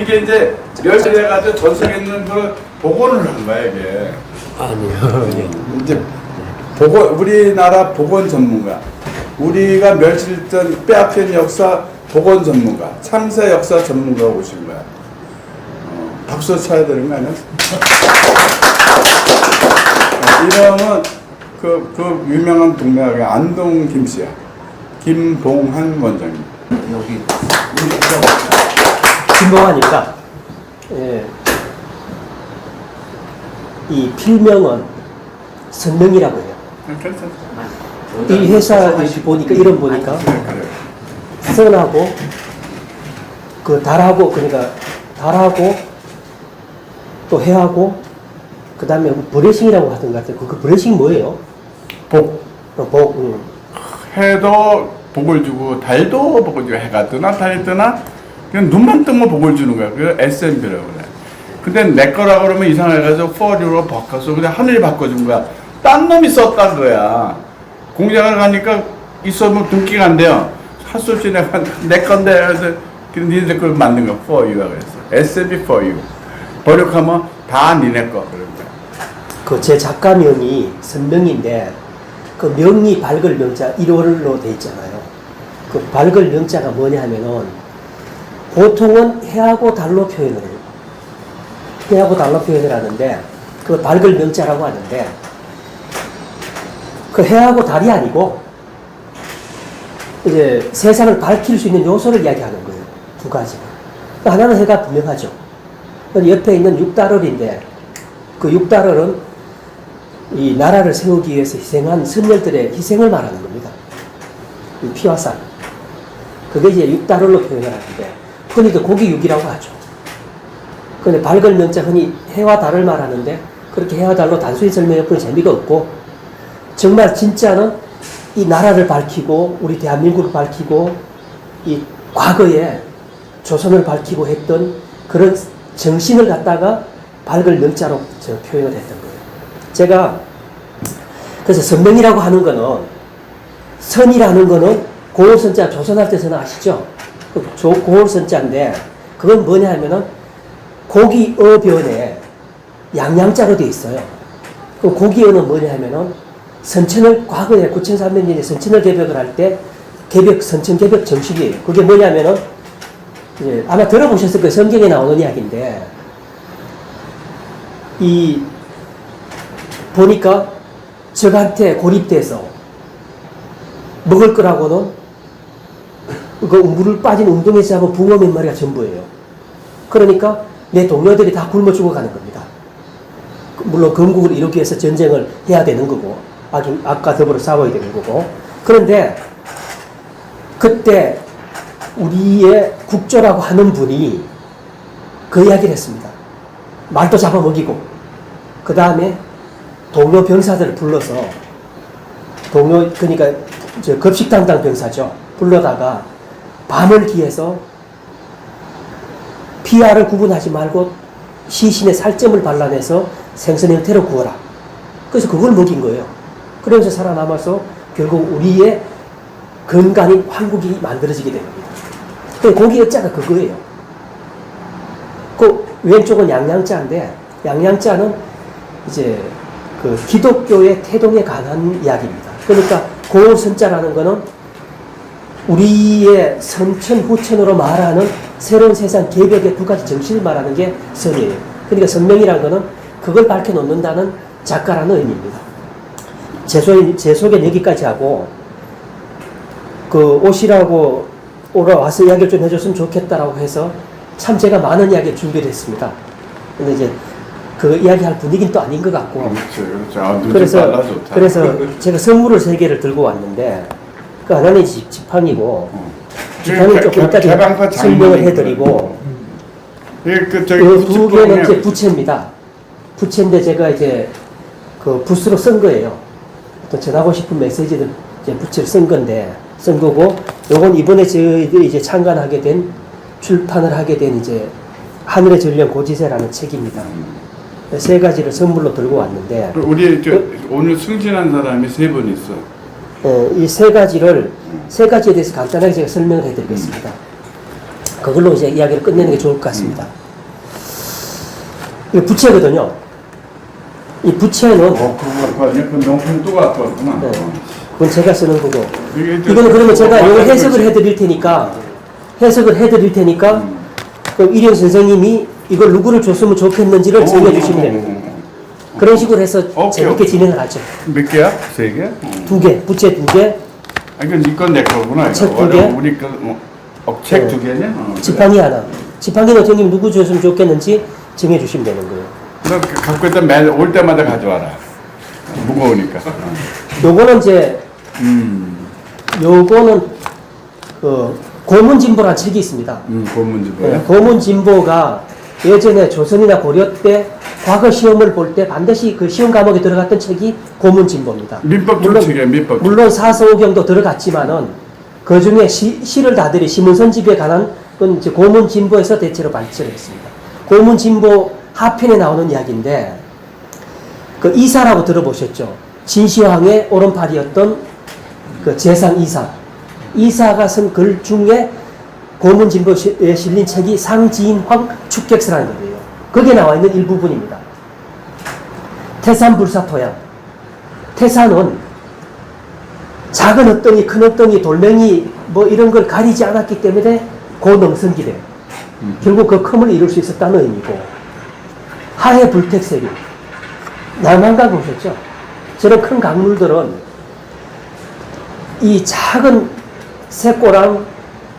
이게 이제 멸실해가지고 전 세계에 있는 그 복원을 한 거야 이게. 아니요. 이제 우리나라 복원 전문가, 우리가 멸실전 빼앗긴 역사 복원 전문가, 참사 역사 전문가 오신 거야. 박수 쳐야 되는 거 아니야? 이름은 그 유명한 동네가 안동 김씨야. 김봉한 원장님. 여기 김봉하니까 예. 이 필명은 선명이라고 해요. 이 회사 보니까 이름 보니까 선하고 그 달하고 그러니까 달하고 또 해하고 그 다음에 브레싱이라고 하던 것 같아요. 그 브레싱 뭐예요? 복. 복. 해도 복을 주고 달도 복을 주고 해가 뜨나 달이 뜨나 그냥 눈만 뜨면 복을 주는 거야. 그 SMB라고 그래. 근데 내 거라 그러면 이상해가지고 for you로 바꿔서 그냥 하늘이 바꿔준 거야. 딴 놈이 썼단 거야. 공장을 가니까 있으면 등기가 안 돼요. 할 수 없이 내가 내 건데 그래서 니네 걸 만든 거 for you라 그랬어. SMB for you. 번역하면 다 니네 거 그런 거야. 그 제 작가명이 선명인데 그 명이 밝을 명자 1월로 돼 있잖아요. 그 밝을 명자가 뭐냐 하면은 보통은 해하고 달로 표현을 해요. 해하고 달로 표현을 하는데 그 밝을 명자라고 하는데 그 해하고 달이 아니고 이제 세상을 밝힐 수 있는 요소를 이야기하는 거예요. 두 가지가. 하나는 해가 분명하죠. 옆에 있는 6달월인데 그 6달월은 이 나라를 세우기 위해서 희생한 선열들의 희생을 말하는 겁니다. 이 피와 쌀. 그게 이제 6달월로 표현을 하는데 흔히도 고기 6이라고 하죠. 근데 밝을 명자 흔히 해와 달을 말하는데 그렇게 해와 달로 단순히 설명해보면 재미가 없고 정말 진짜는 이 나라를 밝히고 우리 대한민국을 밝히고 이 과거에 조선을 밝히고 했던 그런 정신을 갖다가 밝을 명자로 표현을 했던 거예요. 제가 그래서 선명이라고 하는 거는 선이라는 거는 고을선자 조선할 때 선 아시죠? 고을선자인데 그건 뭐냐 하면은 고기 어변에 양양자로 되어 있어요. 그 고기어는 뭐냐 하면은 선천을 과거에 9300년에 선천을 개벽을 할 때 선천 개벽 정식이에요. 그게 뭐냐면은 아마 들어보셨을 거예요. 성경에 나오는 이야기인데 이 보니까 적한테 고립돼서 먹을 거라고는 그 물을 빠진 웅덩이에서 잡은 붕어 몇 마리가 전부예요. 그러니까 내 동료들이 다 굶어 죽어가는 겁니다. 물론 건국을 이루기 위해서 전쟁을 해야 되는 거고 악과 더불어 싸워야 되는 거고 그런데 그때 우리의 국조라고 하는 분이 그 이야기를 했습니다. 말도 잡아먹이고 그 다음에 동료 병사들을 불러서 그러니까 급식 담당 병사죠. 불러다가 밤을 기해서 피아를 구분하지 말고 시신의 살점을 발라내서 생선 형태로 구워라. 그래서 그걸 먹인 거예요. 그러면서 살아남아서 결국 우리의 건강인 황국이 만들어지게 된 겁니다. 고기 역자가 그거예요. 그 왼쪽은 양양자인데 양양자는 이제 그 기독교의 태동에 관한 이야기입니다. 그러니까 고을선자라는 거는 우리의 선천 후천으로 말하는 새로운 세상 개벽의 두 가지 정신을 말하는 게 선이에요. 그러니까 선명이라는 거는 그걸 밝혀놓는다는 작가라는 의미입니다. 제 소개는 여기까지 하고 그 오시라고 와서 이야기를 좀 해줬으면 좋겠다라고 해서 참 제가 많은 이야기를 준비를 했습니다. 근데 이제 그 이야기할 분위기는 또 아닌 것 같고. 그렇죠. 그래서 제가 선물을 3개를 들고 왔는데 그 하나는 지팡이고 지팡이 조금 이따 설명을 해드리고 그 2개는 이제 부채입니다. 부채인데 제가 이제 그 붓으로 쓴 거예요. 또 전하고 싶은 메시지를 이제 부채를 쓴 거고 요건 이번에 저희들이 이제 창간하게 된 출판을 하게 된 이제 하늘의 전령 고지세라는 책입니다. 3가지를 선물로 들고 왔는데 우리 오늘 승진한 사람이 3분 있어. 이 3가지에 대해서 간단하게 제가 설명을 해드리겠습니다. 그걸로 이제 이야기를 끝내는 게 좋을 것 같습니다. 이 부채거든요. 이 부채는 그거 아니야? 그 명품 또 갖고 왔구나. 네, 그건 제가 쓰는 거고. 이게 이거는 그러면 제가 이걸 맞아요. 해석을 해드릴 테니까 그럼 일용 선생님이 이걸 누구를 줬으면 좋겠는지를 정해주시면 되는 거예요. 그런 식으로 해서 오케이, 재밌게 오케이. 진행을 하죠. 몇 개야? 세 개? 2개, 부채 2개, 아, 이건 니건내 거구나. 책 이거. 두 개? 우리 거, 책 네. 두 개냐? 그래. 지팡이 하나. 지팡이는 선생님 누구 줬으면 좋겠는지 정해주시면 되는 거예요. 너 갖고 있다 매일 올 때마다 가져와라. 무거우니까. 요거는 이제 요거는 그 고문진보라는 책이 있습니다. 본문지 네, 뭐야? 고문진보가 예전에 조선이나 고려 때 과거 시험을 볼 때 반드시 그 시험 과목에 들어갔던 책이 고문진보입니다. 민법 책이야, 민법. 물론 사서오경도 들어갔지만은 그 중에 시를 다들이 시문선집에 관한 건 이제 고문진보에서 대체로 발전을 했습니다. 고문진보 하편에 나오는 이야기인데 그 이사라고 들어보셨죠? 진시황의 오른팔이었던 그 재상 이사. 이사가 쓴 글 중에 고문진보에 실린 책이 상지인황 축객서라는 거예요. 거기에 나와 있는 일부분입니다. 태산불사토양. 태산은 작은 엉덩이, 큰 엉덩이, 돌멩이 뭐 이런 걸 가리지 않았기 때문에 고능성기래. 결국 그 컴을 이룰 수 있었다는 의미고, 하해 불택세류. 남한강 보셨죠? 저런 큰 강물들은 이 작은 새꼬랑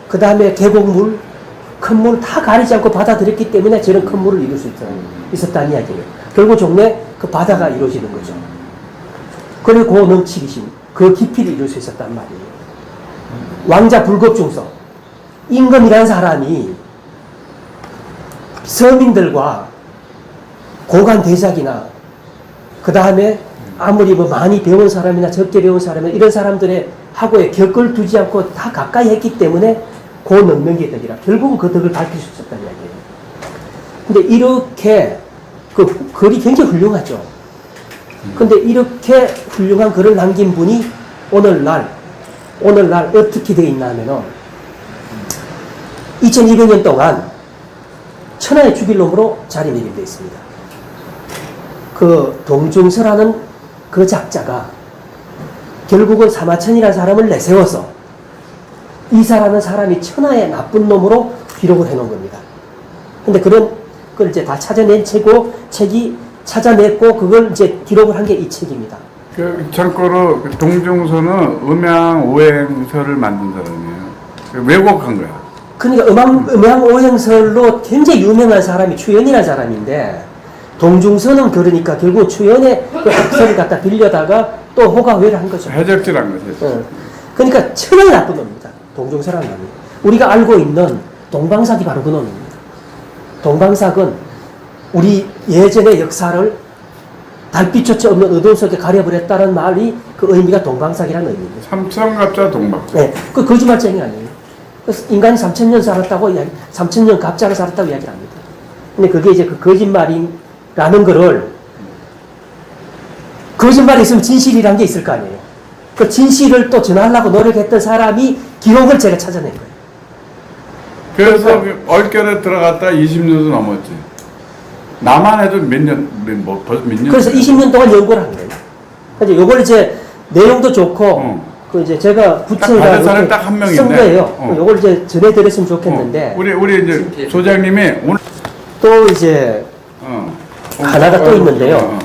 그 다음에 계곡물, 큰 물 다 가리지 않고 받아들였기 때문에 저런 큰 물을 이룰 수 있었다는 이야기예요. 결국 종래 그 바다가 이루어지는 거죠. 그리고 그 넘치기심, 그 깊이를 이룰 수 있었단 말이에요. 왕자 불급중서. 임금이라는 사람이 서민들과 고관 대작이나 그 다음에 아무리 뭐 많이 배운 사람이나 적게 배운 사람이나 이런 사람들의 하고에 격을 두지 않고 다 가까이 했기 때문에 고능력의 덕이라 결국은 그 덕을 밝힐 수 있었다는 이야기예요. 근데 이렇게 그 글이 굉장히 훌륭하죠. 근데 이렇게 훌륭한 글을 남긴 분이 오늘날 어떻게 되어 있나 하면은 2200년 동안 천하의 죽일 놈으로 자리매김되어 있습니다. 그 동중서라는 그 작자가 결국은 사마천이라는 사람을 내세워서 이사라는 사람이 천하의 나쁜 놈으로 기록을 해놓은 겁니다. 근데 걸 이제 다 찾아낸 책이 찾아냈고 그걸 이제 기록을 한 게 이 책입니다. 참고로 동중서는 음양오행서를 만든 사람이에요. 왜곡한 거야. 그러니까 음양오행설로 굉장히 유명한 사람이 추연이라는 사람인데 동중서는 그러니까 결국 추연의 그 학설을 갖다 빌려다가 또 호가회를 한 거죠. 해적질한 거죠. 그러니까 천하의 나쁜 놈입니다. 동중서라는 놈이. 우리가 알고 있는 동방삭이 바로 그 놈입니다. 동방삭은 우리 예전의 역사를 달빛조차 없는 어두운 속에 가려버렸다는 말이 그 의미가 동방삭이라는 의미입니다. 삼천갑자 동박. 네, 그 거짓말쟁이 아니에요. 그래서 인간이 3000년 살았다고 3000년 갑자를 살았다고 이야기를 합니다. 근데 그게 이제 그 거짓말이라는 거를 거짓말이 있으면 진실이란 게 있을 거 아니에요. 그 진실을 또 전하려고 노력했던 사람이 기록을 제가 찾아낸 거예요. 그래서 얼결에 들어갔다 20년도 넘었지. 나만 해도 몇 년. 그래서 20년 동안 연구를 한 거예요. 그래서 요걸 이제 내용도 좋고, 그 이제 제가 받은 사람이 딱 한 명인데. 쓴 거예요. 요걸 이제 전해드렸으면 좋겠는데. 우리 이제 소장님이 오늘 또 이제 하나가 또 있는데요.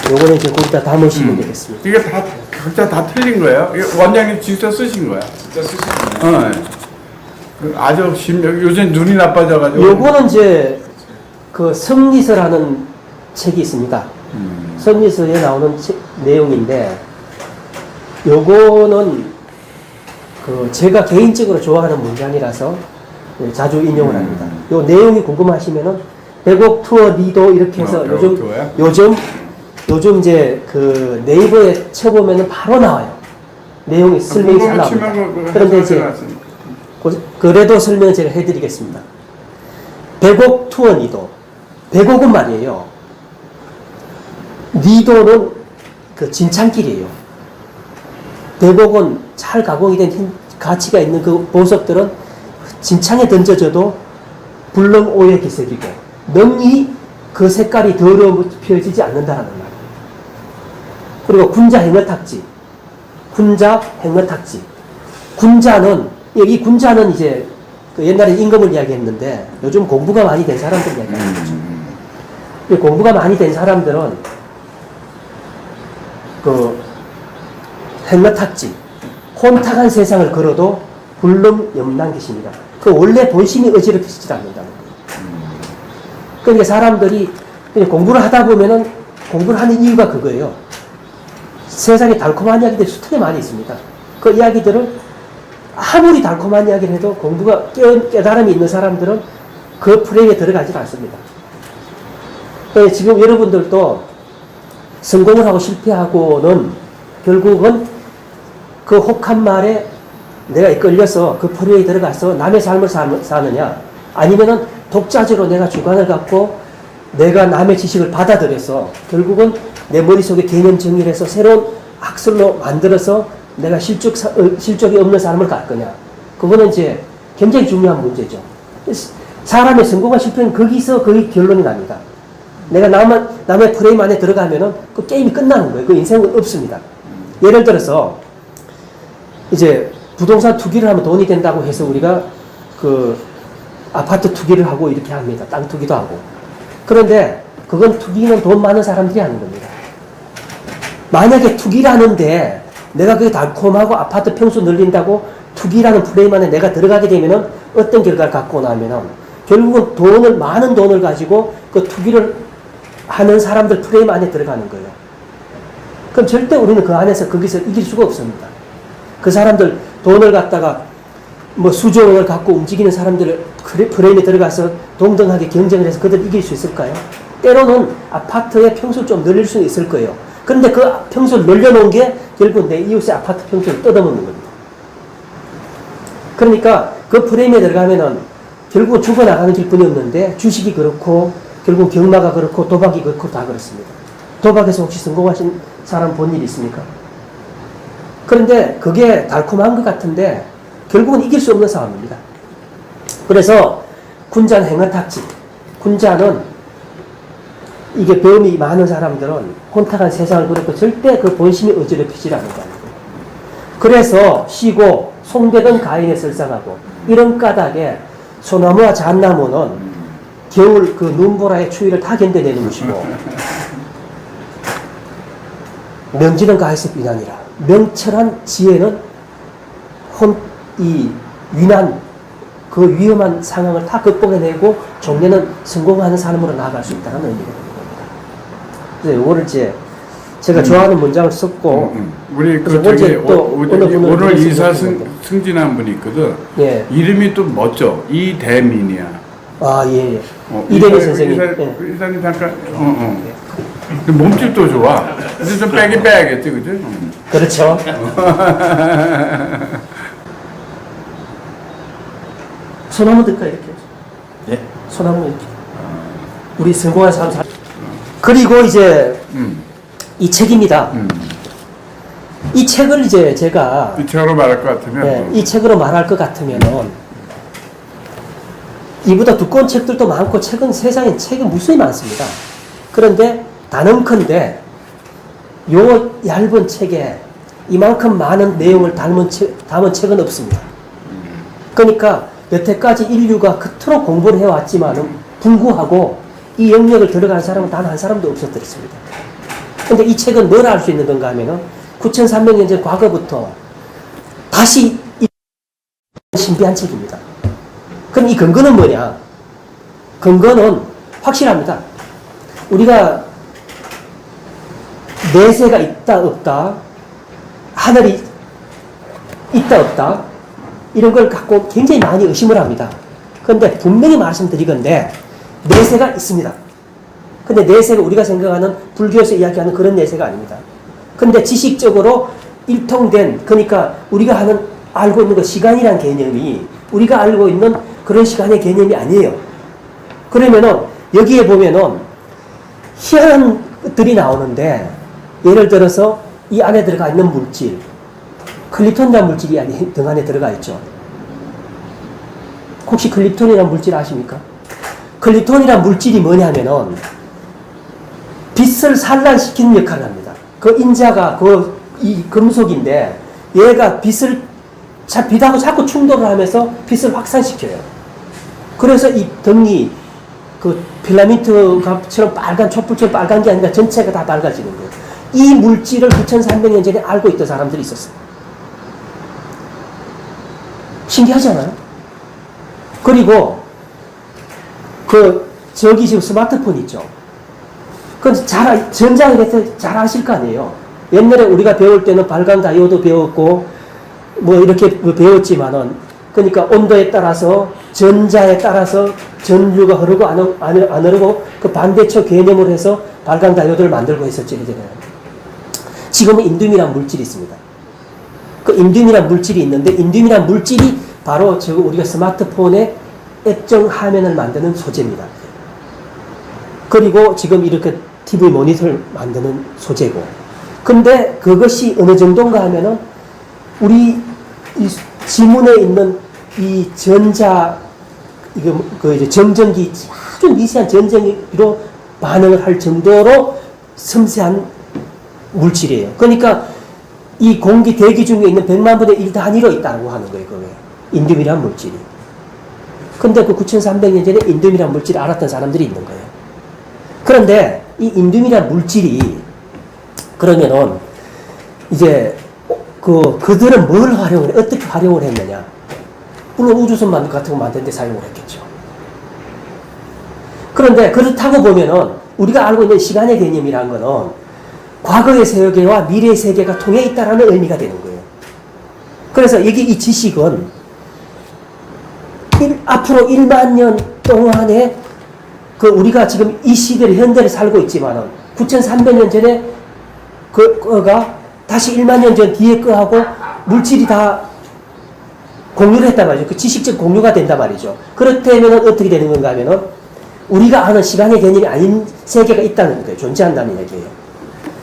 요거는 이제 거기다 담으시면 되겠습니다. 이게 다 각자 다 틀린 거예요? 이게 원장님 직접 쓰신 거야? 진짜 쓰시네. 아주 요새 눈이 나빠져가지고. 요거는 이제 그 성리서라는 책이 있습니다. 성리서에 나오는 내용인데, 요거는 그 제가 개인적으로 좋아하는 문장이라서 자주 인용을 합니다. 요 내용이 궁금하시면은 백옥 투어 리도 이렇게 해서 요즘 이제 그 네이버에 쳐보면은 바로 나와요. 내용이 설명이 잘 나옵니다. 그런데 이제 그래도 설명을 제가 해드리겠습니다. 백옥 투어 리도. 백옥은 말이에요. 리도는 그 진창길이에요. 백옥은 잘 가공이 된 가치가 있는 그 보석들은 진창에 던져져도 불능 오의 기색이고 능이 그 색깔이 더럽혀지지 않는다라는 말이에요. 그리고 군자 행어탁지, 군자 행어탁지. 군자는 이 군자는 이제 그 옛날에 임금을 이야기했는데 요즘 공부가 많이 된 사람들 이야기하는 거죠. 이 공부가 많이 된 사람들은 그 행어탁지, 혼탁한 세상을 걸어도 불능 염난기십니다. 그 원래 본심이 어지럽히지 않는다는 거예요. 그러니까 사람들이 그냥 공부를 하다 보면은 공부를 하는 이유가 그거예요. 세상에 달콤한 이야기들이 수많이 많이 있습니다. 그 이야기들을 아무리 달콤한 이야기를 해도 공부가 깨달음이 있는 사람들은 그 프레임에 들어가지 않습니다. 지금 여러분들도 성공을 하고 실패하고는 결국은 그 혹한 말에 내가 이끌려서 그 프레임에 들어가서 남의 삶을 사느냐, 아니면은 독자적으로 내가 주관을 갖고 내가 남의 지식을 받아들여서 결국은 내 머릿속에 개념 정리를 해서 새로운 학설로 만들어서 내가 실족이 없는 삶을 갈 거냐. 그거는 이제 굉장히 중요한 문제죠. 사람의 성공과 실패는 거기서 거의 결론이 납니다. 내가 남의 프레임 안에 들어가면은 그 게임이 끝나는 거예요. 그 인생은 없습니다. 예를 들어서 이제 부동산 투기를 하면 돈이 된다고 해서 우리가 그 아파트 투기를 하고 이렇게 합니다. 땅 투기도 하고. 그런데 그건 투기는 돈 많은 사람들이 하는 겁니다. 만약에 투기를 하는데 내가 그게 달콤하고 아파트 평수 늘린다고 투기라는 프레임 안에 내가 들어가게 되면은 어떤 결과를 갖고 나면은 결국은 많은 돈을 가지고 그 투기를 하는 사람들 프레임 안에 들어가는 거예요. 그럼 절대 우리는 그 안에서 거기서 이길 수가 없습니다. 그 사람들 돈을 갖다가 뭐 수조 원을 갖고 움직이는 사람들 프레임에 들어가서 동등하게 경쟁을 해서 그들 이길 수 있을까요? 때로는 아파트의 평수를 좀 늘릴 수는 있을 거예요. 그런데 그 평수를 늘려놓은 게 결국 내 이웃의 아파트 평수를 뜯어먹는 겁니다. 그러니까 그 프레임에 들어가면은 결국은 죽어나가는 길뿐이 없는데 주식이 그렇고 결국 경마가 그렇고 도박이 그렇고 다 그렇습니다. 도박에서 혹시 성공하신 사람 본 일 있습니까? 그런데 그게 달콤한 것 같은데 결국은 이길 수 없는 싸움입니다. 그래서 군자는 행어탁지. 군자는 이게 배움이 많은 사람들은 혼탁한 세상을 그렇고 절대 그 본심이 어지럽히지 않는다는 거예요. 그래서 쉬고 송배던 가인에 설상하고 이런 까닭에 소나무와 잣나무는 겨울 그 눈보라의 추위를 다 견뎌내는 것이고 명지는 가에서 비난이라 명철한 지혜는 이 위난 그 위험한 상황을 다 극복해내고 종래는 성공하는 삶으로 나아갈 수 있다는 의미가 되는 겁니다. 그래서 이거를 이제 제가 좋아하는 문장을 썼고 우리 그 저기 오늘 이사 승진한 분이 있거든. 예. 이름이 또 멋져. 이대민이야. 아 예. 이대민 선생님. 이사님 잠깐. 몸집도 좋아. 근데 좀 빼긴 빼야겠지, 그죠? 그렇죠. 소나무 들까 이렇게. 예? 소나무 이렇게. 우리 성공한 사람 그리고 이제 이 책입니다. 이 책을 이제 제가 이 책으로 말할 것 같으면 네, 이 책으로 말할 것 같으면은 이보다 두꺼운 책들도 많고 세상에 책이 무수히 많습니다. 그런데 단언컨대 요 얇은 책에 이만큼 많은 내용을 담은 책은 없습니다. 그러니까 여태까지 인류가 그토록 공부를 해왔지만은 불구하고 이 영역을 들어가는 사람은 단 한 사람도 없었더랬습니다. 근데 이 책은 뭘 알 수 있는 건가 하면은 9300년 전 과거부터 다시 신비한 책입니다. 그럼 이 근거는 뭐냐? 근거는 확실합니다. 우리가 내세가 있다 없다, 하늘이 있다 없다 이런 걸 갖고 굉장히 많이 의심을 합니다. 그런데 분명히 말씀드리건데 내세가 있습니다. 근데 내세가 우리가 생각하는 불교에서 이야기하는 그런 내세가 아닙니다. 근데 지식적으로 일통된, 그러니까 우리가 알고 있는 그 시간이란 개념이 우리가 알고 있는 그런 시간의 개념이 아니에요. 그러면은 여기에 보면은 희한한 것들이 나오는데 예를 들어서 이 안에 들어가 있는 물질, 클리톤이라는 물질이 등 안에 들어가 있죠. 혹시 클립톤이라는 물질 아십니까? 클립톤이라는 물질이 뭐냐면은 빛을 산란시키는 역할을 합니다. 그 인자가 이 금속인데 얘가 빛하고 자꾸 충돌을 하면서 빛을 확산시켜요. 그래서 이 등이 그 필라멘트처럼 빨간 촛불처럼 빨간 게 아니라 전체가 다 밝아지는 거예요. 이 물질을 9,300년 전에 알고 있던 사람들이 있었어요. 신기하지 않아요? 그리고 저기 지금 스마트폰 있죠. 전자에 대해서 잘 아실 거 아니에요. 옛날에 우리가 배울 때는 발광 다이오드 배웠고 뭐 이렇게 배웠지만은 그러니까 온도에 따라서 전자에 따라서 전류가 흐르고 안 흐르고 그 반대쪽 개념으로 해서 발광 다이오드를 만들고 했었죠. 지금은 인듐이라는 물질이 있습니다. 그 인듐이라는 물질이 있는데 인듐이라는 물질이 바로 우리가 스마트폰의 액정 화면을 만드는 소재입니다. 그리고 지금 이렇게 TV 모니터를 만드는 소재고. 근데 그것이 어느 정도인가 하면은 우리 이 지문에 있는 이 이제 정전기 아주 미세한 전전기로 반응을 할 정도로 섬세한 물질이에요. 그러니까 이 공기 대기 중에 있는 100만 분의 1 단위로 있다고 하는 거예요. 그게 인듐이라는 물질이. 근데 그 9,300년 전에 인듐이라는 물질을 알았던 사람들이 있는 거예요. 그런데 이 인듐이라는 물질이 그러면은 이제 그들은 뭘 어떻게 활용을 했느냐? 물론 우주선 같은 거 만드는 데 사용을 했겠죠. 그런데 그렇다고 보면은 우리가 알고 있는 시간의 개념이라는 거는 과거의 세계와 미래의 세계가 통해 있다라는 의미가 되는 거예요. 그래서 이 지식은 앞으로 1만 년 동안에 우리가 지금 이 시대를 현대를 살고 있지만은 9,300년 전에 그가 다시 1만 년 전 뒤에 거하고 물질이 다 공유를 했단 말이죠. 그 지식적 공유가 된단 말이죠. 그렇다면 어떻게 되는 건가 하면은 우리가 아는 시간의 개념이 아닌 세계가 있다는 거예요. 존재한다는 얘기예요.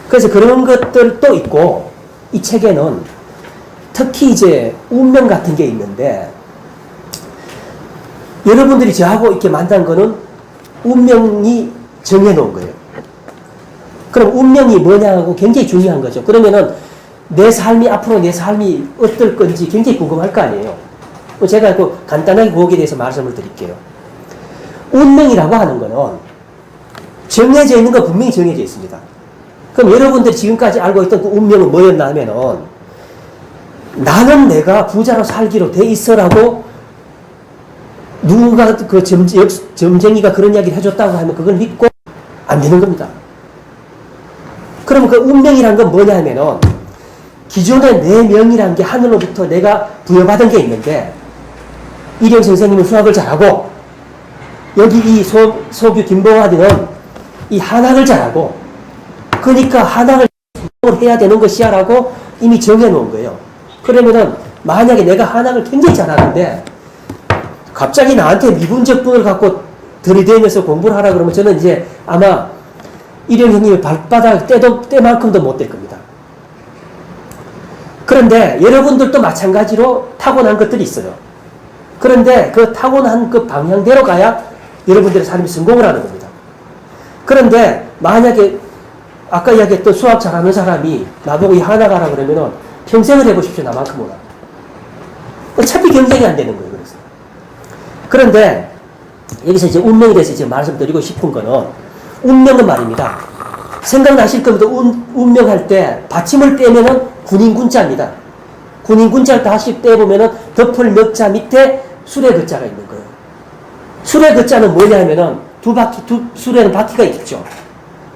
그래서 그런 것들도 있고 이 책에는 특히 이제 운명 같은 게 있는데 여러분들이 저하고 이렇게 만난 거는 운명이 정해놓은 거예요. 그럼 운명이 뭐냐고 굉장히 중요한 거죠. 그러면은 앞으로 내 삶이 어떨 건지 굉장히 궁금할 거 아니에요. 제가 간단하게 거기에 대해서 말씀을 드릴게요. 운명이라고 하는 거는 정해져 있는 건 분명히 정해져 있습니다. 그럼 여러분들이 지금까지 알고 있던 그 운명은 뭐였나 하면은 나는 내가 부자로 살기로 돼 있어라고 누군가 점쟁이가 그런 이야기를 해줬다고 하면 그걸 믿고 안 되는 겁니다. 그러면 그 운명이란 건 뭐냐 하면은 기존에 내 명이란 게 하늘로부터 내가 부여받은 게 있는데 이령 선생님은 수학을 잘하고 여기 이 소규 김봉환이는 이 한학을 잘하고 그러니까 한학을 해야 되는 것이야 라고 이미 정해놓은 거예요. 그러면은 만약에 내가 한학을 굉장히 잘하는데 갑자기 나한테 미분적분을 갖고 들이대면서 공부를 하라 그러면 저는 이제 아마 이령 형님의 발바닥 때만큼도 못 될 겁니다. 그런데 여러분들도 마찬가지로 타고난 것들이 있어요. 그런데 그 타고난 그 방향대로 가야 여러분들의 삶이 성공을 하는 겁니다. 그런데 만약에 아까 이야기했던 수학 잘하는 사람이 나보고 이 하나 가라 그러면은 평생을 해보십시오. 나만큼은. 어차피 경쟁이 안 되는 거예요. 그래서. 그런데 여기서 이제 운명에 대해서 지금 말씀드리고 싶은 거는 운명은 말입니다. 생각나실 겁니다. 운명할 때 받침을 떼면은 군인군자입니다. 군인군자를 다시 떼보면은 덮을 먹자 밑에 수레 글자가 있는 거예요. 수레 글자는 뭐냐면은 수레는 바퀴가 있겠죠.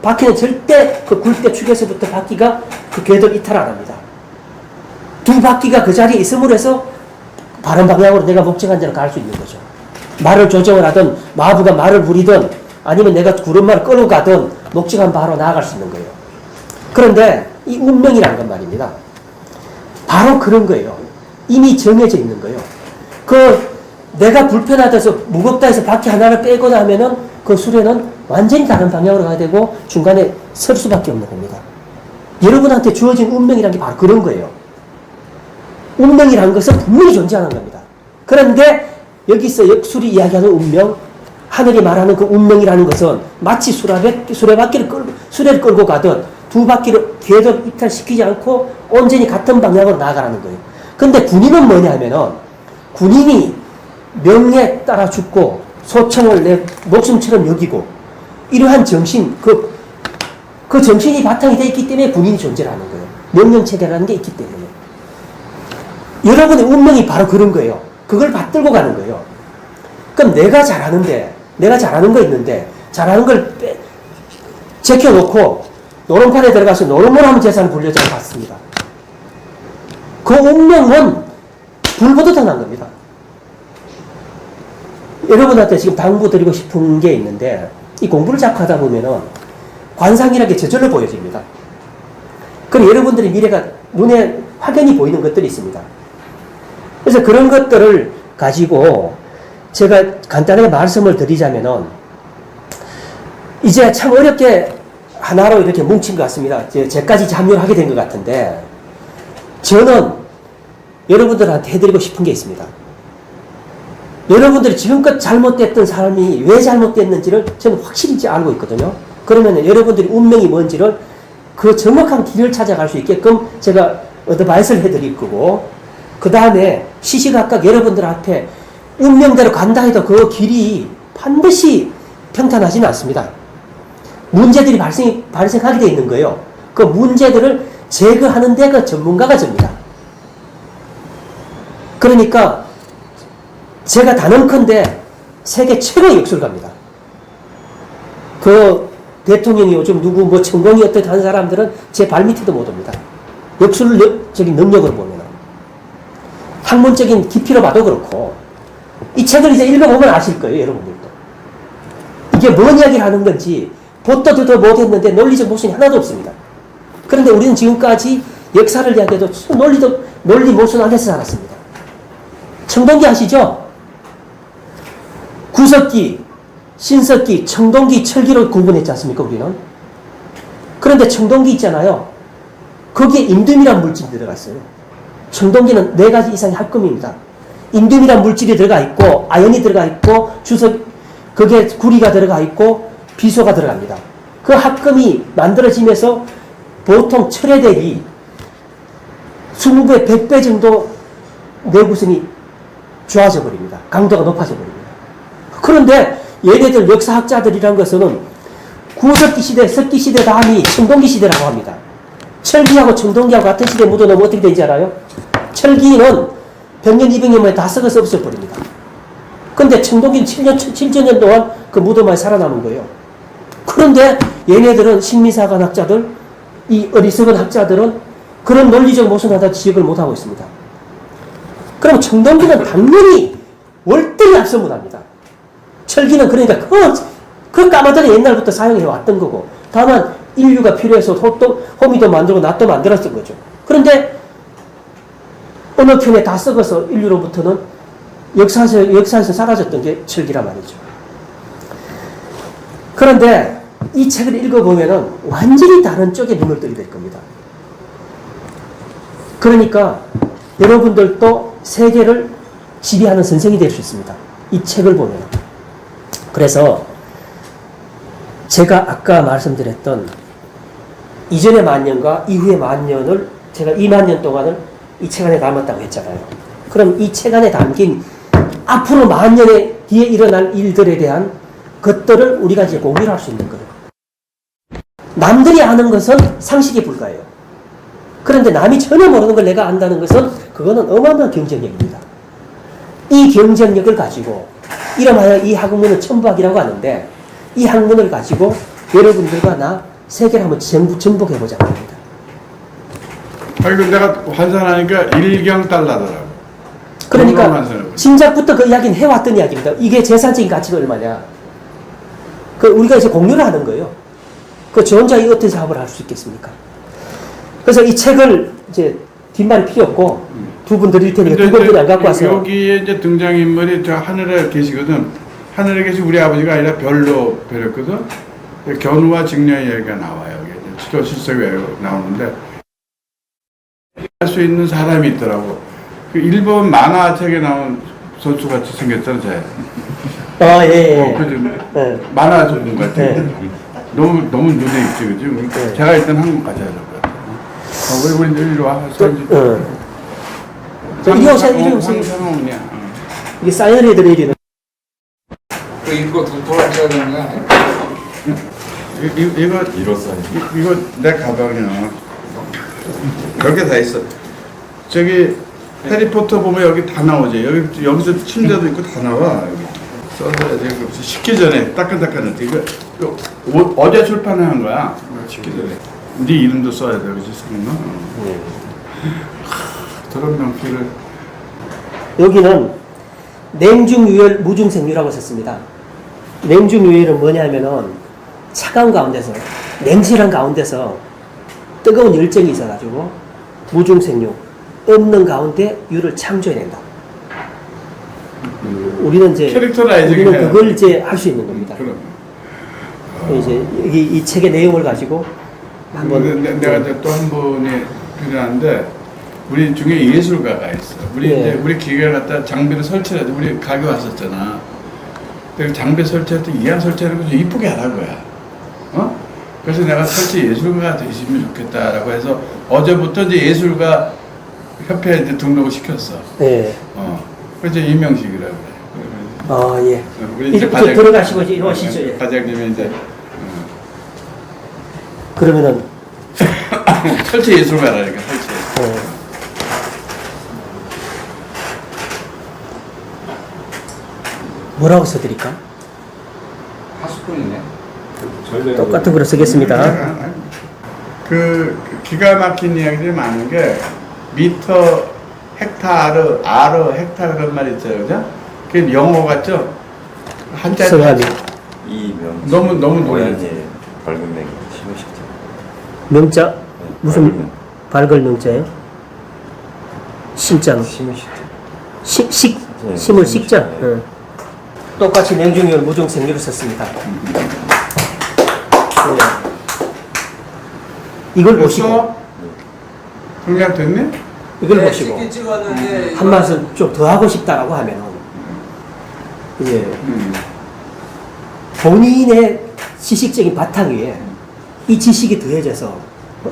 바퀴는 절대 그 굴대 축에서부터 바퀴가 그 궤도를 이탈 안 합니다. 두 바퀴가 그 자리에 있음으로 해서 바른 방향으로 내가 목적한 데로 갈 수 있는 거죠. 말을 조정을 하든 마부가 말을 부리든 아니면 내가 구름말을 끌고 가든 목적한 바로 나아갈 수 있는 거예요. 그런데 이 운명이라는 건 말입니다. 바로 그런 거예요. 이미 정해져 있는 거예요. 내가 불편하다 해서 무겁다 해서 바퀴 하나를 빼거나 하면은 그 수레는 완전히 다른 방향으로 가야 되고 중간에 설 수밖에 없는 겁니다. 여러분한테 주어진 운명이라는 게 바로 그런 거예요. 운명이라는 것은 분명히 존재하는 겁니다. 그런데 여기서 역술이 이야기하는 운명, 하늘이 말하는 그 운명이라는 것은 마치 수레를 끌고 가듯 두 바퀴를 궤도 이탈시키지 않고 온전히 같은 방향으로 나아가라는 거예요. 근데 군인은 뭐냐면은 군인이 명예에 따라 죽고 소청을 내 목숨처럼 여기고 이러한 정신, 그 정신이 바탕이 되어 있기 때문에 군인이 존재하는 거예요. 명령체계라는 게 있기 때문에. 여러분의 운명이 바로 그런 거예요. 그걸 받들고 가는 거예요. 그럼 내가 잘하는 거 있는데 잘하는 걸 제껴놓고 노름판에 들어가서 노름을 하면 재산을 불려주고 받습니다. 그 운명은 불보듯 한 겁니다. 여러분한테 지금 당부드리고 싶은 게 있는데 이 공부를 자꾸 하다 보면은 관상이라는 게 저절로 보여집니다. 그럼 여러분들의 미래가 눈에 확연히 보이는 것들이 있습니다. 그래서 그런 것들을 가지고 제가 간단하게 말씀을 드리자면은 이제 참 어렵게 하나로 이렇게 뭉친 것 같습니다. 제까지 참여를 하게 된 것 같은데 저는 여러분들한테 해드리고 싶은 게 있습니다. 여러분들이 지금껏 잘못됐던 삶이 왜 잘못됐는지를 저는 확실히 이제 알고 있거든요. 그러면 여러분들이 운명이 뭔지를 그 정확한 길을 찾아갈 수 있게끔 제가 어드바이스를 해드릴 거고, 그 다음에 시시각각 여러분들 앞에 운명대로 간다 해도 그 길이 반드시 평탄하지는 않습니다. 문제들이 발생하게 되어 있는 거예요. 그 문제들을 제거하는 데가 전문가가 접니다. 그러니까 제가 단언컨대 세계 최고의 역술가입니다. 그 대통령이 요즘 누구 뭐 천공이 어떻게 하는 사람들은 제 발밑에도 못 옵니다. 역술적인 능력으로 보면 학문적인 깊이로 봐도 그렇고 이 책을 이제 읽어보면 아실 거예요. 여러분들도 이게 뭔 이야기를 하는 건지 보도 듣도 못했는데 논리적 모순이 하나도 없습니다. 그런데 우리는 지금까지 역사를 이야기해도 논리 모순 안에서 살았습니다. 청동기 아시죠? 구석기, 신석기, 청동기, 철기로 구분했지 않습니까, 우리는? 그런데 청동기 있잖아요. 거기에 임금이란 물질이 들어가 있어요. 청동기는 4가지 이상의 합금입니다. 임금이란 물질이 들어가 있고, 아연이 들어가 있고, 그게 구리가 들어가 있고, 비소가 들어갑니다. 그 합금이 만들어지면서 보통 철의 대비 20배, 100배 정도 내구성이 좋아져 버립니다. 강도가 높아져 버립니다. 그런데 얘네들 역사학자들이란 것은 구석기 시대, 석기 시대 다음이 청동기 시대라고 합니다. 철기하고 청동기하고 같은 시대에 묻어놓으면 어떻게 되는지 알아요? 철기는 100년, 200년 만에 다 썩어서 없어버립니다. 근데 청동기는 7천 년 동안 그 무덤에 살아남은 거예요. 그런데 얘네들은 식민사관 학자들, 이 어리석은 학자들은 그런 논리적 모순하다 지적을 못하고 있습니다. 그럼 청동기는 당연히 월등히 앞서문합니다. 철기는 그러니까 그 까마득이 옛날부터 사용해왔던 거고, 다만 인류가 필요해서 호미도 만들고 낫도 만들었던 거죠. 그런데 어느 편에 다 썩어서 인류로부터는 역사에서 사라졌던 게 철기란 말이죠. 그런데 이 책을 읽어보면은 완전히 다른 쪽에 눈을 뜨게 될 겁니다. 그러니까 여러분들도 세계를 지배하는 선생이 될 수 있습니다. 이 책을 보면. 그래서 제가 아까 말씀드렸던 이전의 만년과 이후의 만년을 제가 2만 동안을 이 책 안에 담았다고 했잖아요. 그럼 이 책 안에 담긴 앞으로 만년에 뒤에 일어날 일들에 대한 것들을 우리가 이제 공유를 할 수 있는 거예요. 남들이 아는 것은 상식에 불과해요. 그런데 남이 전혀 모르는 걸 내가 안다는 것은 그거는 어마어마한 경쟁력입니다. 이 경쟁력을 가지고 이름하여 이 학문을 천부학이라고 하는데 이 학문을 가지고 여러분들과 나 세계를 한번 정복해보자고 합니다. 아니, 내가 환산하니까 일경달러더라고. 그러니까 진작부터 그 이야기는 해왔던 이야기입니다. 이게 재산적인 가치가 얼마냐. 우리가 이제 공유를 하는 거예요. 저 혼자 이 어떤 사업을 할 수 있겠습니까? 그래서 이 책을 이제 뒷말이 필요 없고 두 분 드릴 테니까 두 분이 안 갖고 와서. 여기에 이제 등장인물이 저 하늘에 계시거든. 하늘에 계신 우리 아버지가 아니라 별로 벼렸거든. 견우와 직녀의 얘기가 나와요. 치료 실석에 나오는데 할 수 있는 사람이 있더라고. 그 일본 만화책에 나온 선수같이 생겼잖아, 쟤. 아, 예, 예. 그죠? 예. 만화 전문 같아. 네. 너무 눈에 익지, 그지? 네. 제가 일단 한국 가져야 될 것 같아. 우리 이리 와. 이리 오세요, 이리 오세요. 황상홍이야. 이게 사인을 해드리는. 그 이거 두 돌아가야 되는 거 아니야? 이거 내 가방이야. 별게 다 있어. 저기 해리포터 보면 여기 다 나오지. 여기서 침대도 있고 다 나와. 여기. 써줘야 돼. 식기 전에 따끈따끈할 때 이거 어제 출판한 거야. 식기 전에. 네 이름도 써야 돼, 그지? 쓰는 거. 저런 명피를. 여기는 냉중유혈 무중생유라고 썼습니다. 냉중유혈은 뭐냐면은 차가운 가운데서, 냉실한 가운데서 뜨거운 열정이 있어가지고 무중생유, 없는 가운데 유를 창조해낸다. 우리는 이제 캐릭터라이징 우리는 그걸 이제 할 수 있는 겁니다. 그럼. 이제 여기 이 책의 내용을 가지고 한번 내가 이제 또 한 분이 필요한데 우리 중에 예술가가 있어. 우리 예. 이제 우리 기계를 갖다 장비를 설치해야 돼. 우리 가게 왔었잖아. 근데 장비 설치할 때 이왕 설치하는 거 좀 이쁘게 하라고야. 어? 그래서 내가 설치 예술가가 되시면 좋겠다라고 해서 어제부터 이제 예술가 협회에 이제 등록을 시켰어. 예. 그래서 이명식이라고 그래. 아, 예. 우리 이제 들어가시고 이제 이러시죠. 예. 과장님이 이제 그러면은 설치 예술가라니까 설치. 뭐라고 써드릴까? 하수꾼이네. 똑같은 거로 쓰겠습니다. 그 기가 막힌 이야기들이 많은 게 미터, 헥타르, 아르, 헥타르 그런 말 있잖아요, 그죠? 그게 영어 같죠? 한자 성함이 이명 너무 놀랐지. 고양이 밝은 맥이 심으시죠. 명자 무슨 발걸 명자예요? 신자는 심으시죠. 식 네, 심을 심으시죠. 식자. 네. 예. 똑같이 냉중유혈 무중생유를 썼습니다. 예. 이걸 보시고 벌써? 그냥 됐네? 이걸 네, 보시고 찍긴 찍었는데 한 말씀 좀 더 하고 싶다라고 하면 이제 본인의 지식적인 바탕 위에 이 지식이 더해져서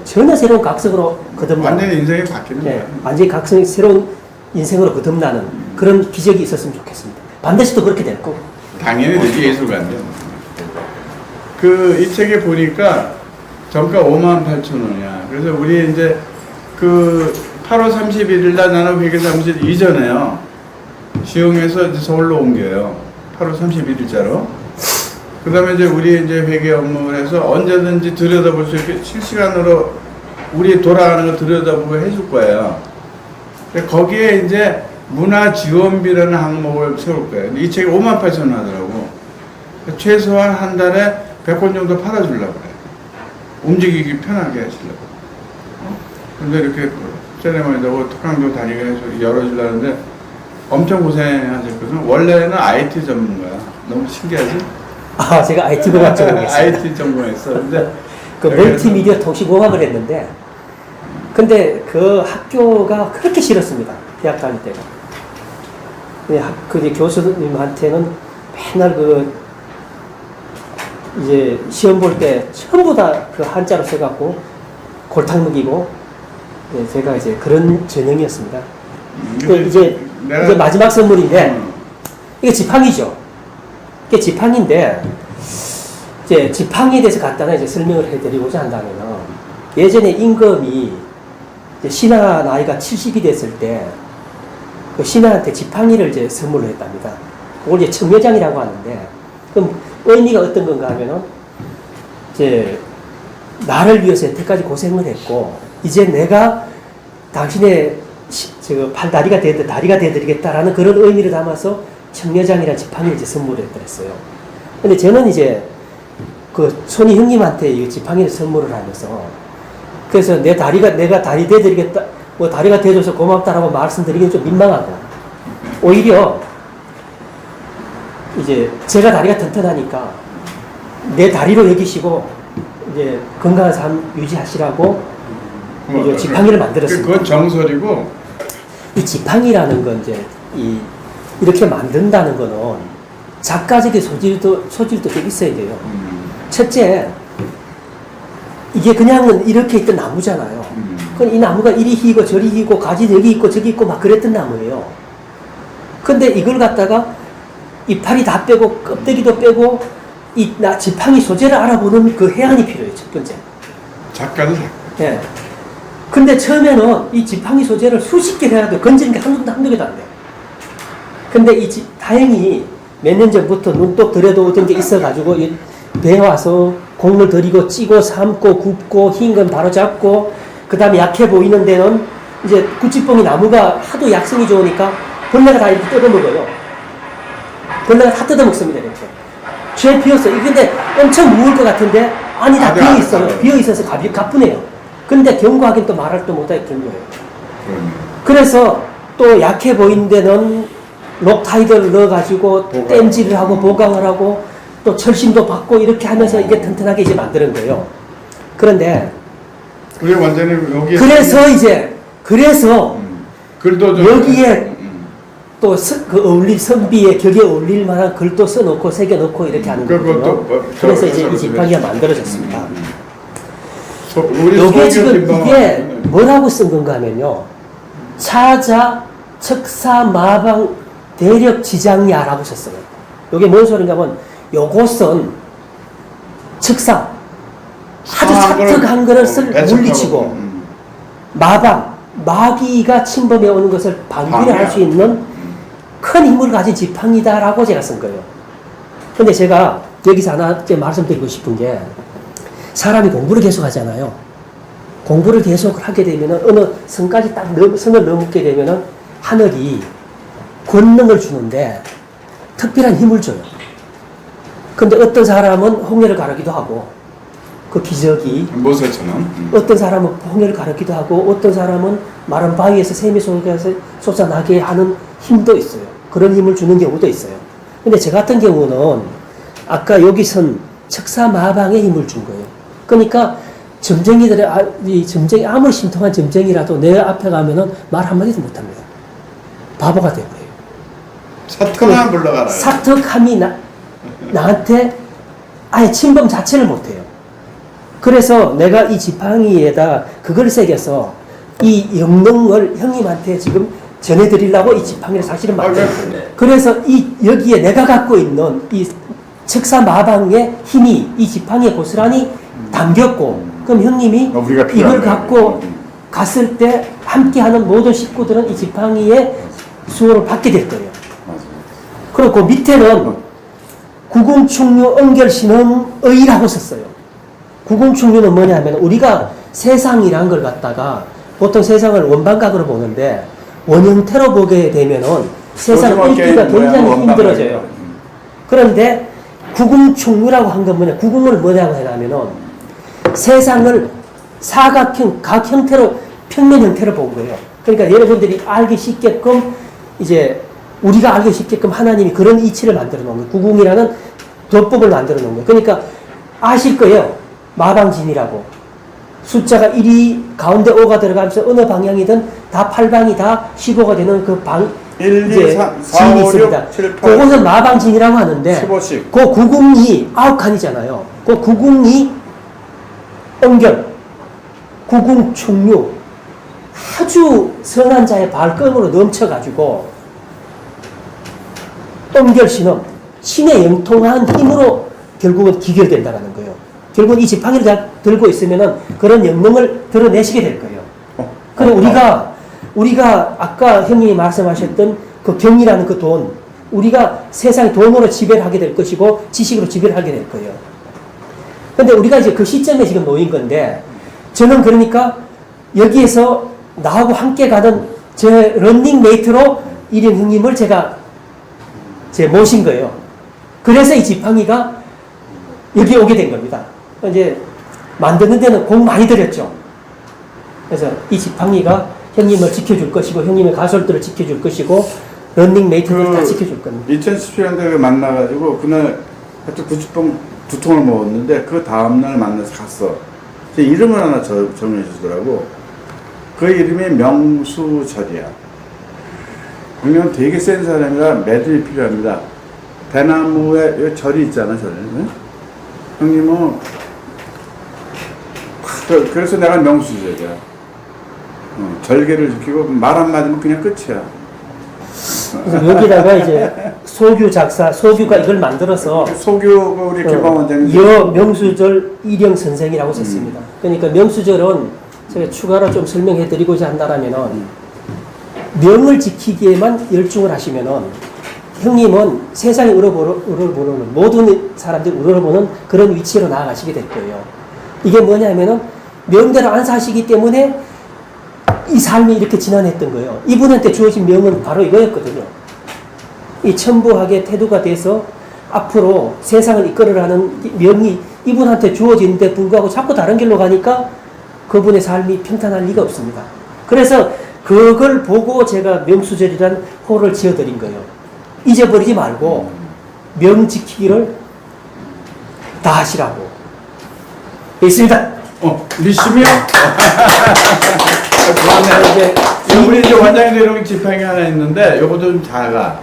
전혀 새로운 각성으로 거듭나는 완전히 인생이 바뀌는 거야. 완전히 각성이 새로운 인생으로 거듭나는 그런 기적이 있었으면 좋겠습니다. 반드시 또 그렇게 될 거고. 당연히 되지, 예술가인데. 이 책에 보니까 정가 58,000원이야. 그래서 우리 이제 8월 31일 날 나는 회계 사무실 이전에요. 시흥에서 이제 서울로 옮겨요. 8월 31일자로. 그 다음에 이제 우리 이제 회계 업무를 해서 언제든지 들여다볼 수 있게 실시간으로 우리 돌아가는 거 들여다보고 해줄 거예요. 근데 거기에 이제 문화지원비라는 항목을 세울 거예요. 이 책이 58,000원 하더라고. 최소한 한 달에 100권 정도 팔아주려고 그래. 움직이기 편하게 하시려고. 근데 이렇게 세레머니하고 특강도 다니게 해서 열어주려는데 엄청 고생하셨거든요. 원래는 IT 전문가야. 너무 신기하지? 아, 제가 IT공학 전공했어요. IT 전공했어. 근데 그 멀티미디어 통신공학을 했는데, 근데 그 학교가 그렇게 싫었습니다. 대학 다닐 때가. 그 교수님한테는 맨날 이제 시험 볼 때 전부 다 그 한자로 써갖고 골탕 먹이고, 네, 제가 이제 그런 전형이었습니다. 이제 마지막 선물인데, 이게 지팡이죠. 이게 지팡이인데, 이제 지팡이에 대해서 간단하게 이제 설명을 해드리고자 한다면, 예전에 임금이 이제 신하 나이가 70이 됐을 때, 그 신하한테 지팡이를 이제 선물을 했답니다. 그걸 이제 청매장이라고 하는데, 그럼 의미가 어떤 건가 하면은, 이제 나를 위해서 여태까지 고생을 했고, 이제 내가 당신의 팔다리가 다리가 되어드리겠다라는 그런 의미를 담아서 청매장이라는 지팡이를 이제 선물을 했더랬어요. 근데 저는 이제 그 손이 형님한테 이 지팡이를 선물을 하면서, 그래서 내가 다리 되어드리겠다, 뭐 다리가 되어줘서 고맙다라고 말씀드리기는 좀 민망하고, 오히려 이제 제가 다리가 튼튼하니까 내 다리로 여기시고 이제 건강한 삶 유지하시라고 이제 지팡이를 만들었습니다. 그건 정설이고. 이 지팡이라는 건 이제 이 이렇게 만든다는 거는 작가적인 소질도 좀 있어야 돼요. 첫째, 이게 그냥은 이렇게 있던 나무잖아요. 그럼 이 나무가 이리 휘고 저리 휘고 가지 여기 있고 저기 있고 막 그랬던 나무예요. 근데 이걸 갖다가 이파리 다 빼고 껍데기도 빼고 이 지팡이 소재를 알아보는 그 해안이 필요해요. 첫 번째. 작가는 작가. 예. 근데 처음에는 이 지팡이 소재를 수십 개를 해야 돼. 건지는 게 한두 개도 안 돼. 근데 다행히 몇 년 전부터 눈독 들여다오던 게 있어가지고 배에 와서 곡물 들이고 찌고 삶고 굽고 흰 건 바로 잡고 그 다음에 약해 보이는 데는 이제 구찌뽕이 나무가 하도 약성이 좋으니까 벌레가 다 이렇게 뜯어먹어요. 벌레가 다 뜯어먹습니다. 이렇게. 죄 비었어. 이거 근데 엄청 무거울 것 같은데 아니 다 비어있어요. 비어있어서 가뿐해요. 근데 경고하긴 또 말할 또 못하겠던 거예요. 그래서 또 약해 보이는 데는 록타이드를 넣어가지고 땜질을 하고 보강을 하고 또 철심도 받고 이렇게 하면서 이게 튼튼하게 이제 만드는 거예요. 그런데 우리 완전히 여기 그래서 글도 좀 여기에 또 그 어울릴 선비의 격에 어울릴 만한 글도 써놓고 새겨놓고 이렇게 하는 거거든요. 그래서 이제 이 지팡이가 만들어졌습니다. 이게 지금 이게 뭐라고 쓴 건가 하면요. 차자 척사 마방 대력 지장야라고 썼어요. 이게 뭔 소린가 하면 요것은 척사 아주 삭특한 거를 물리치고 마방 마귀가 침범해 오는 것을 방기할 수 있는 큰 힘을 가진 지팡이다라고 제가 쓴 거예요. 근데 제가 여기서 하나 말씀드리고 싶은 게 사람이 공부를 계속 하잖아요. 공부를 계속 하게 되면은 어느 선까지 선을 넘게 되면은 하늘이 권능을 주는데 특별한 힘을 줘요. 근데 어떤 사람은 홍해를 가르기도 하고 그 기적이 모세처럼 어떤 사람은 홍해를 가르기도 하고 어떤 사람은 마른 바위에서 샘이 솟아나게 하는 힘도 있어요. 그런 힘을 주는 경우도 있어요. 근데 저 같은 경우는 아까 여기 선 척사마방에 힘을 준 거예요. 그러니까 점쟁이 아무리 심통한 점쟁이라도 내 앞에 가면은 말 한마디도 못합니다. 바보가 되어버려요. 사특함 불러가라. 사특함이 나한테 아예 침범 자체를 못해요. 그래서 내가 이 지팡이에다 그걸 새겨서 이 영능을 형님한테 지금 전해드리려고 이 지팡이를 사실은 만들었어요. 그래서 여기에 내가 갖고 있는 이 척사마방의 힘이 이 지팡이에 고스란히 담겼고, 그럼 형님이 이걸 갖고 갔을 때 함께하는 모든 식구들은 이 지팡이의 수호를 받게 될 거예요. 그리고 그 밑에는 구궁충류 은결신은 의라고 썼어요. 구궁충류는 뭐냐 하면 우리가 세상이란 걸 갖다가 보통 세상을 원방각으로 보는데 원형태로 보게 되면은 세상 읽기가 굉장히 힘들어져요. 그런데 구궁충류라고 한 건 뭐냐, 구궁을 뭐냐고 하냐면은 세상을 사각형, 각 형태로, 평면 형태로 본 거예요. 그러니까 여러분들이 알기 쉽게끔 이제 우리가 알기 쉽게끔 하나님이 그런 이치를 만들어 놓은 거예요. 구궁이라는 도법을 만들어 놓은 거예요. 그러니까 아실 거예요. 마방진이라고. 숫자가 1이 가운데 5가 들어가면서 어느 방향이든 다 8방이 다 15가 되는 그 1, 2, 3, 4, 진이 5, 6, 있습니다. 7, 8. 그것은 마방진이라고 하는데 15씩. 그 구궁이 9칸이잖아요. 그 구궁이 은결, 구궁충류 아주 선한 자의 발걸음으로 넘쳐가지고 은결신은 신의 영통한 힘으로 결국은 기결된다는 거예요. 결국은 이 지팡이를 들고 있으면은 그런 영능을 드러내시게 될 거예요. 그리고 우리가 아까 형님이 말씀하셨던 그 경이라는 그 돈, 우리가 세상 돈으로 지배를 하게 될 것이고 지식으로 지배를 하게 될 거예요. 근데 우리가 이제 그 시점에 지금 놓인 건데, 저는 그러니까 여기에서 나하고 함께 가는 제 런닝메이트로 이령 형님을 제가 모신 거예요. 그래서 이 지팡이가 여기 오게 된 겁니다. 이제 만드는 데는 공 많이 들였죠. 그래서 이 지팡이가 형님을 지켜줄 것이고 형님의 가솔들을 지켜줄 것이고 런닝메이트를 다 지켜줄 겁니다. 2017년도에 만나가지고 그날 하여튼 90봉 2통을 먹었는데 그 다음날 만나서 갔어. 제 이름을 하나 정해주더라고. 그 이름이 명수절이야. 형님은 되게 센 사람이라 매듭이 필요합니다. 대나무에 이 절이 있잖아, 절. 응? 형님은 그래서 내가 명수제자. 절개를 지키고 말 한마디면 그냥 끝이야. 그래서 여기다가 이제 소규 작사, 소규가 이걸 만들어서 소규 우리 김방 원장님. 여 명수절 일영 선생이라고 썼습니다. 그러니까 명수절은 제가 추가로 좀 설명해 드리고자 한다라면은 명을 지키기에만 열중을 하시면은 형님은 세상이 우러보는 모든 사람들이 우러보는 그런 위치로 나아가시게 될 거예요. 이게 뭐냐면은 명대로 안 사시기 때문에 이 삶이 이렇게 지난했던 거예요. 이분한테 주어진 명은 바로 이거였거든요. 이 천부하게 태도가 돼서 앞으로 세상을 이끌어가는 명이 이분한테 주어지는데 불구하고 자꾸 다른 길로 가니까 그분의 삶이 평탄할 리가 없습니다. 그래서 그걸 보고 제가 명수절이란 호를 지어드린 거예요. 잊어버리지 말고 명 지키기를 다 하시라고. 있습니다. 리심이요? 이제 우리 이제 원장님도 이런 지팡이 하나 있는데 요거도 좀 작아.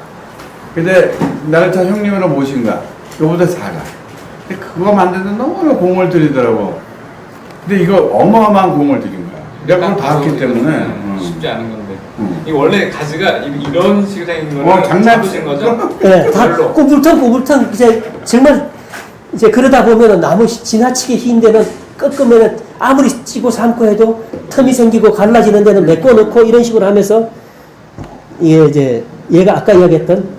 근데 나를 참 형님으로 모신 거야. 요거보다 작아. 근데 그거 만드는데 너무 공을 들이더라고. 근데 이거 어마어마한 공을 들인 거야. 내가 그걸 다 했기 때문에. 쉽지 않은 건데. 이 원래 가지가 이런 식으로 생긴 거는 장난 잡으신 거죠? 네, 다 별로. 꾸불텅 이제 정말 이제 그러다 보면은 나무 지나치게 흰 데는 꺾으면은 아무리 찌고 삶고 해도 틈이 생기고 갈라지는 데는 메꿔 놓고 이런 식으로 하면서 이게 이제 얘가 아까 이야기했던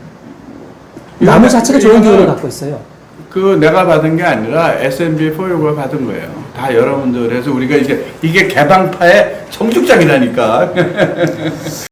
나무 자체가 좋은 기운을 갖고 있어요. 그 내가 받은 게 아니라 SMB 포유가 받은 거예요. 다 여러분들 해서 우리가 이게 개방파의 청축장이라니까.